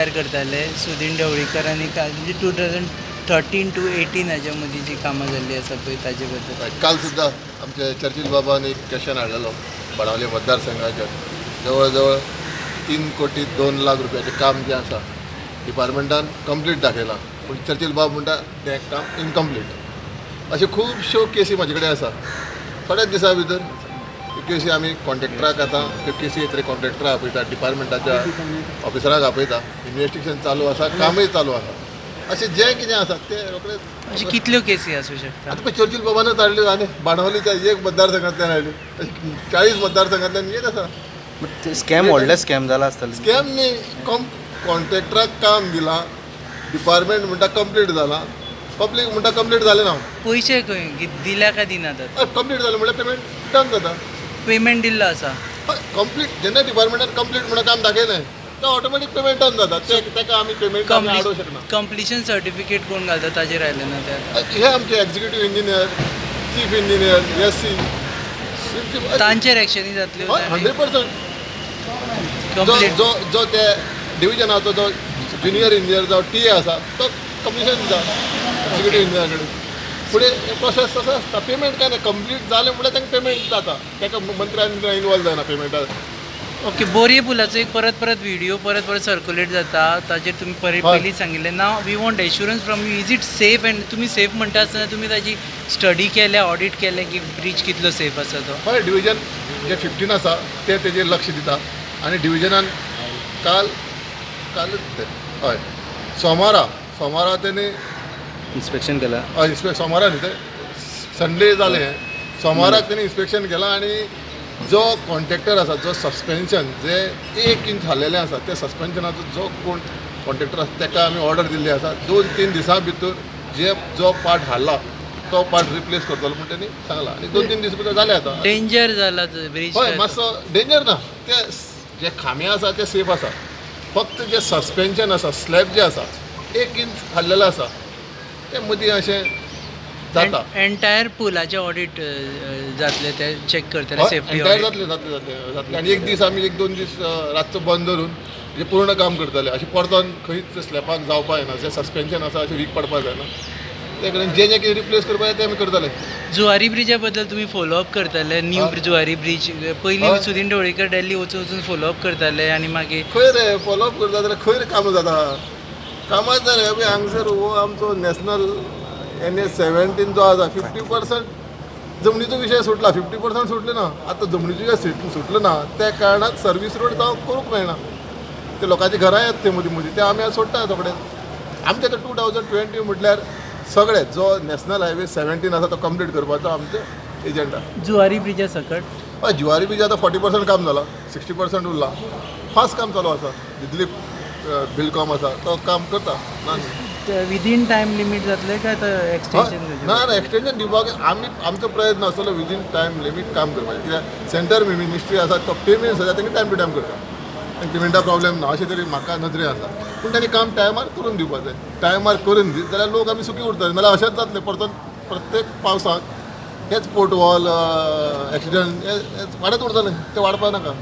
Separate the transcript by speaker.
Speaker 1: तयार करताले सुदीन ढवळीकर आणि म्हणजे 2013 to 18 हाच्या जी कामां जाल्ली आसा पळय ताजे बद्दल.
Speaker 2: काल सुद्धा आमच्या चर्चिल बाबान एक क्वेश्चन हाडलेलो बाणावले मतदारसंघाच्या जवळ 3,02,00,000 रुपयाचें काम जें आसा डिपार्टमेंटान कंप्लीट दाखयलां, पूण चर्चिल बाब म्हणटा तें काम इनकम्प्लीट. अशें खुबश्यो केसी म्हाजे कडेन आसा. थोड्याच दिसा भितर त्यो केसी आमी कॉन्ट्रॅक्टराक आतां त्यो केसी येतरे कॉन्ट्रॅक्टराक आपयता, डिपार्टमेंटाच्या ऑफिसराक आपयता. इन्वेस्टिगेशन चालू आसा, कामूय चालू आसा. अशें जें कितें आसा तें रोखडेंच.
Speaker 1: अशी कितल्यो केसी आसूं शकता?
Speaker 2: आता चर्चिल बाबानच हाडल्यो आनी बाणावलीच्या एक मतदारसंघांतल्यान हाडल्यो. 40 मतदारसंघांतल्यान येत आसा.
Speaker 3: स्कॅम व्हडले स्कॅम जाला आसतले.
Speaker 2: स्कॅम न्ही, कॉन्ट्रॅक्टराक काम दिलां, डिपार्टमेंट म्हणटा कंप्लीट जालां, पब्लीक म्हणटा कंप्लीट जालें ना.
Speaker 1: पयशे खंय दिल्या काय दिनात?
Speaker 2: कंप्लीट जालें म्हणल्यार पेमेंट डन जाता.
Speaker 1: पेमेंट दिल्लो आसा.
Speaker 2: कंप्लीट जेन्ना डिपार्टमेंटान कंप्लीट म्हणून काम दाखयलें तें ऑटोमॅटीक पेमेंट डन जाता. तेका आमी पेमेंट हाडूंक शकना.
Speaker 1: कंप्लिशन सर्टिफिकेट कोण घालता ताजेर आयलें ना ते?
Speaker 2: हे आमचे executive engineer, chief engineer, SC
Speaker 1: तांचेर एक्शनी जातल्यो?
Speaker 2: 100%.
Speaker 1: कंप्लीट
Speaker 2: जो ते डिव्हिजनाचो जो ज्युनियर इंजिनियर जो टी आसा तो कंप्लिशन दिता एक्झिक्युटीव इंजिनियरा कडेन. फुडें प्रोसेस तसो आसता. पेमेंट काय ना, कंप्लीट जालें म्हणल्यार तांकां पेमेंट जाता. ताका मंत्र्यान इनवॉल्व जायना पेमेंटाक.
Speaker 1: ओके. बोरये पुलाचो एक परत व्हिडिओ परत सर्क्युलेट जाता, ताजेर तुमी पयलीं सांगिल्लें ना we want assurance from you. Is it safe? And तुमी सेफ म्हणटा आसतना तुमी ताजी स्टडी केलें, ऑडिट केलें की ब्रीज कितलो सेफ आसा तो?
Speaker 2: हय, डिव्हिजन जे 15 आसा ते तेजेर लक्ष दिता. आनी डिव्हिजनान कालच ते हय सोमारा तेणी
Speaker 3: इन्स्पेक्शन केला.
Speaker 2: हय सोमारा न्ही ते संडे जालें, सोमाराक तेणी इन्स्पेक्शन केलां. आनी जो कॉन्ट्रॅक्टर आसा, जो सस्पेन्शन जे 1 इंच हाडलेलें आसा, त्या सस्पेन्शनाचो जो कोण कॉन्ट्रॅक्टर आसा ताका आमी ऑर्डर दिल्ली आसा 2-3 दिसां भितर जो पार्ट हाडला तो पार्ट रिप्लेस करतलो म्हण तेणी सांगला. आनी 2-3 दीस भितर जालें आतां.
Speaker 1: डेंजर जाला ब्रीज?
Speaker 2: हय, मातसो डेंजर ना. ते जे खांबे आसा ते सेफ आसा. फक्त जे सस्पेन्शन आसा, स्लॅब जे आसा 1 इंच हाडलेलो आसा ते मदीं अशें जाता.
Speaker 1: एंटायर पुलाचें ऑडिट जातलें, ते चॅक करतले सेफ्टी?
Speaker 2: एंटायर जातलें. आनी एक दीस आमी 1-2 दीस रातचो बंद धरून जे पूर्ण काम करतले. अशें परतोन खंयच स्लॅबाक जावपा जायना. जे सस्पेन्शन आसा अशें वीक पडपाक जायना. ते कडेन जें कितें रिप्लेस करपा जाय तें आमी करतले.
Speaker 1: जुवारी ब्रिजा बद्दल तुमी फॉलोअप करताले? न्यू जुवारी ब्रीज पयलीं सुदीन ढवळीकर दिल्ली वचून फॉलोअप करताले आनी मागीर
Speaker 2: खंय रे फॉलोअप करता जाल्यार खंय रे कामां जाता? कामाच जाय रे. हांगसर हो आमचो नॅशनल NH 17 जो आसा 50% जमनीचो विशय सुटला. 50% सुटले ना. आतां जमनीचो विशय सुटलो ना त्या कारणाक सर्वीस रोड जावं करूंक मेळना. ते लोकांची घरां येत ते मदीं ते आमी सोडटा रोखडे. आमचे आतां 2020 म्हटल्यार सगळे जो नॅशनल हायवे 17 आसा तो कंप्लीट करपाचो आमचो एजंडा.
Speaker 1: जुवारी ब्रिजा सकट
Speaker 2: हय, जुवारी ब्रिज आतां 40% काम जालां, 60% उरलां. फास्ट काम चालू आसा. दिल्ली बिल्डकॉम आसा तो काम करता.
Speaker 1: विदीन टायम लिमीट जातले काय एक्सटेंशन?
Speaker 2: ना एक्सटेंशन दिवपाक आमचो प्रयत्न आसतलो विदीन टायम लिमीट काम करपाचें. कित्याक सेंटर मिनिस्ट्री आसा तो पेमेंट आसा तेंगे टायम टू टायम करता. आनी पेमेंटा प्रॉब्लेम ना अशें तरी म्हाका नदरे आसा. पूण तांणी काम टायमार करून दिवपाक जाय. टायमार करून दीत जाल्यार लोक आमी सुखी उरतले. नाल्यार अशेंच जातलें परतून प्रत्येक पावसाक हेच पोर्ट वॉल एक्सिडंट हे वाडत उरतलें. ते वाडपा नाका.